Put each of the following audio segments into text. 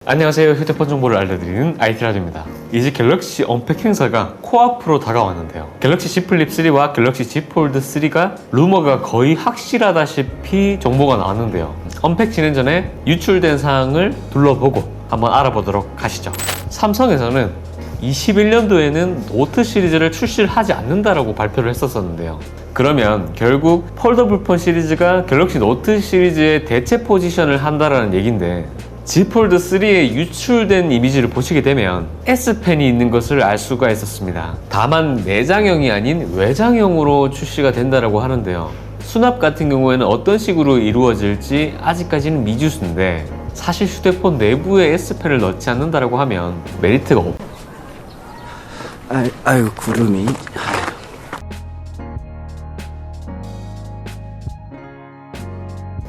안녕하세요. 휴대폰 정보를 알려드리는 IT라디오입니다. 이제 갤럭시 언팩 행사가 코앞으로 다가왔는데요. 갤럭시 Z 플립 3와 갤럭시 Z 폴드 3가 루머가 거의 확실하다시피 정보가 나왔는데요. 언팩 진행 전에 유출된 사항을 둘러보고 한번 알아보도록 하시죠. 삼성에서는 21년도에는 노트 시리즈를 출시를 하지 않는다라고 발표를 했었는데요. 그러면 결국 폴더블 폰 시리즈가 갤럭시 노트 시리즈의 대체 포지션을 한다라는 얘기인데, Z 폴드 3에 유출된 이미지를 보시게 되면 S펜이 있는 것을 알 수가 있었습니다. 다만 내장형이 아닌 외장형으로 출시가 된다고 하는데요. 수납 같은 경우에는 어떤 식으로 이루어질지 아직까지는 미지수인데, 사실 휴대폰 내부에 S펜을 넣지 않는다고 하면 메리트가 아유 구름이.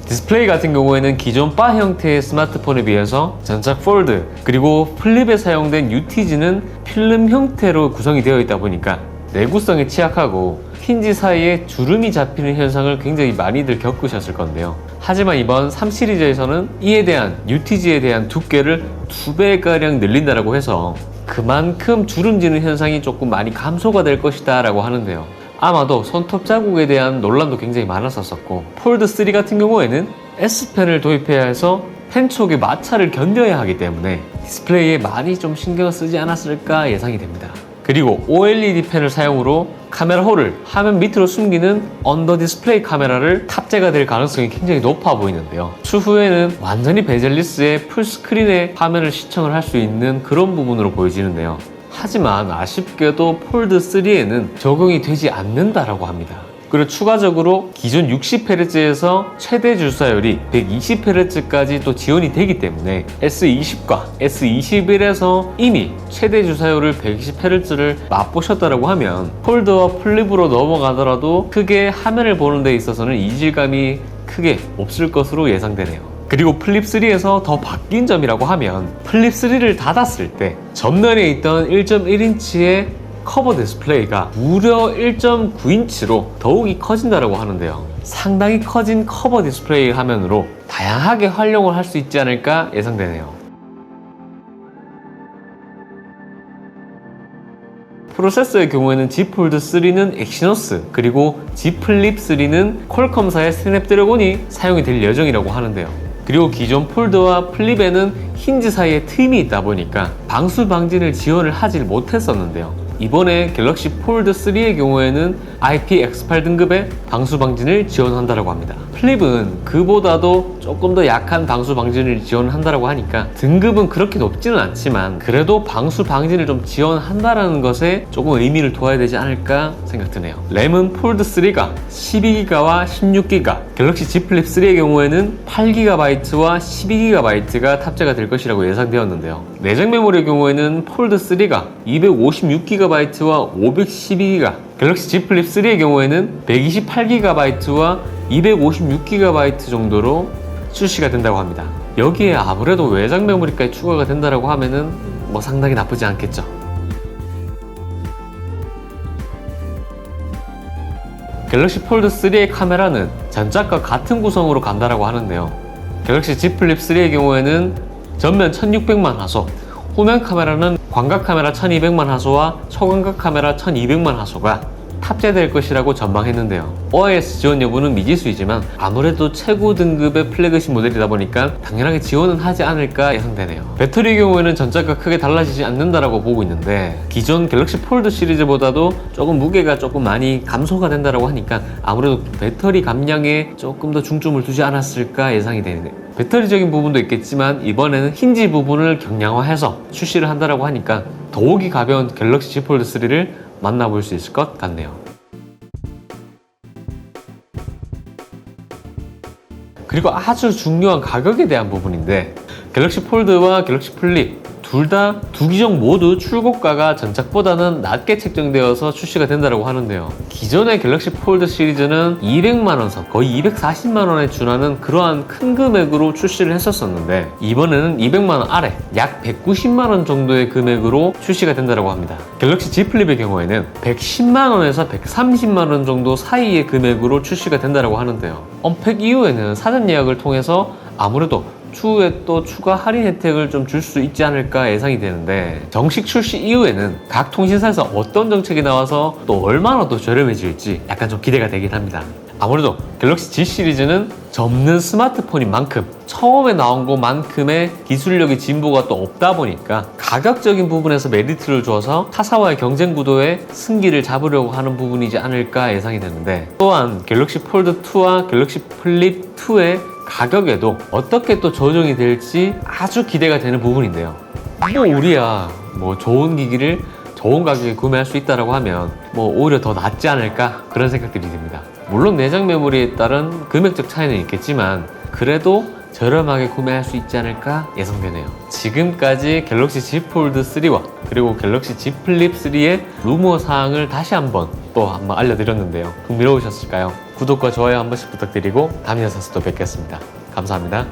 디스플레이 같은 경우에는 기존 바 형태의 스마트폰에 비해서 전작 폴드 그리고 플립에 사용된 UTG는 필름 형태로 구성이 되어 있다 보니까 내구성에 취약하고 힌지 사이에 주름이 잡히는 현상을 굉장히 많이들 겪으셨을 건데요. 하지만 이번 3 시리즈에서는 이에 대한 UTG에 대한 두께를 2배가량 늘린다고 해서 그만큼 주름지는 현상이 조금 많이 감소가 될 것이다 라고 하는데요. 아마도 손톱 자국에 대한 논란도 굉장히 많았었고, 폴드 3 같은 경우에는 S펜을 도입해야 해서 펜 촉의 마찰을 견뎌야 하기 때문에 디스플레이에 많이 좀 신경을 쓰지 않았을까 예상이 됩니다. 그리고 OLED 펜을 사용으로 카메라 홀을 화면 밑으로 숨기는 언더 디스플레이 카메라를 탑재가 될 가능성이 굉장히 높아 보이는데요. 추후에는 완전히 베젤리스의 풀스크린의 화면을 시청을 할 수 있는 그런 부분으로 보여지는데요. 하지만 아쉽게도 폴드 3에는 적용이 되지 않는다라고 합니다. 그리고 추가적으로 기존 60Hz에서 최대 주사율이 120Hz까지 또 지원이 되기 때문에 S20과 S21에서 이미 최대 주사율을 120Hz를 맛보셨다라고 하면 폴드와 플립으로 넘어가더라도 크게 화면을 보는 데 있어서는 이질감이 크게 없을 것으로 예상되네요. 그리고 플립3에서 더 바뀐 점이라고 하면 플립3를 닫았을 때 전면에 있던 1.1인치의 커버 디스플레이가 무려 1.9인치로 더욱이 커진다고 하는데요. 상당히 커진 커버 디스플레이 화면으로 다양하게 활용을 할 수 있지 않을까 예상되네요. 프로세서의 경우에는 Z 폴드 3는 엑시노스, 그리고 Z 플립 3는 퀄컴사의 스냅드래곤이 사용이 될 예정이라고 하는데요. 그리고 기존 폴드와 플립에는 힌지 사이에 틈이 있다 보니까 방수 방진을 지원을 하지 못했었는데요. 이번에 갤럭시 폴드 3의 경우에는 IPX8 등급의 방수 방진을 지원한다고 합니다. 플립은 그보다도 조금 더 약한 방수 방진을 지원한다고 하니까 등급은 그렇게 높지는 않지만 그래도 방수 방진을 좀 지원한다는 것에 조금 의미를 둬야 되지 않을까 생각드네요. 램은 폴드 3가 12기가와 16기가, 갤럭시 Z 플립 3의 경우에는 8GB와 12GB가 탑재가 될 것이라고 예상되었는데요. 내장 메모리의 경우에는 폴드 3가 256GB와 512GB, 갤럭시 Z 플립 3의 경우에는 128GB와 256GB 정도로 출시가 된다고 합니다. 여기에 아무래도 외장 메모리까지 추가가 된다고 하면은 상당히 나쁘지 않겠죠. 갤럭시 폴드 3의 카메라는 전작과 같은 구성으로 간다고 하는데요. 갤럭시 Z 플립 3의 경우에는 전면 1600만 화소, 후면 카메라는 광각 카메라 1200만 화소와 초광각 카메라 1200만 화소가 탑재될 것이라고 전망했는데요. OIS 지원 여부는 미지수이지만 아무래도 최고 등급의 플래그십 모델이다 보니까 당연하게 지원은 하지 않을까 예상되네요. 배터리의 경우에는 전작과 크게 달라지지 않는다고 보고 있는데, 기존 갤럭시 폴드 시리즈보다도 조금 무게가 조금 많이 감소가 된다고 하니까 아무래도 배터리 감량에 조금 더 중점을 두지 않았을까 예상이 되네요. 배터리적인 부분도 있겠지만 이번에는 힌지 부분을 경량화해서 출시를 한다고 하니까 더욱이 가벼운 갤럭시 Z 폴드 3를 만나볼 수 있을 것 같네요. 그리고 아주 중요한 가격에 대한 부분인데, 갤럭시 폴드와 갤럭시 플립 둘 다 두 기종 모두 출고가가 전작보다는 낮게 책정되어서 출시가 된다고 하는데요. 기존의 갤럭시 폴드 시리즈는 200만원 선, 거의 240만원에 준하는 그러한 큰 금액으로 출시를 했었는데, 이번에는 200만원 아래 약 190만원 정도의 금액으로 출시가 된다고 합니다. 갤럭시 Z 플립의 경우에는 110만원에서 130만원 정도 사이의 금액으로 출시가 된다고 하는데요. 언팩 이후에는 사전 예약을 통해서 아무래도 추후에 또 추가 할인 혜택을 좀 줄 수 있지 않을까 예상이 되는데, 정식 출시 이후에는 각 통신사에서 어떤 정책이 나와서 또 얼마나 더 저렴해질지 약간 좀 기대가 되긴 합니다. 아무래도 갤럭시 G 시리즈는 접는 스마트폰인 만큼 처음에 나온 것만큼의 기술력의 진보가 또 없다 보니까 가격적인 부분에서 메리트를 줘서 타사와의 경쟁 구도에 승기를 잡으려고 하는 부분이지 않을까 예상이 되는데, 또한 갤럭시 폴드 2와 갤럭시 플립 2의 가격에도 어떻게 또 조정이 될지 아주 기대가 되는 부분인데요. 뭐 우리야 뭐 좋은 기기를 좋은 가격에 구매할 수 있다고 하면 뭐 오히려 더 낫지 않을까, 그런 생각들이 듭니다. 물론 내장 메모리에 따른 금액적 차이는 있겠지만 그래도 저렴하게 구매할 수 있지 않을까 예상되네요. 지금까지 갤럭시 Z 폴드 3와 그리고 갤럭시 Z 플립 3의 루머 사항을 다시 한번 알려드렸는데요. 흥미로우셨을까요? 구독과 좋아요 한 번씩 부탁드리고 다음 영상에서 또 뵙겠습니다. 감사합니다.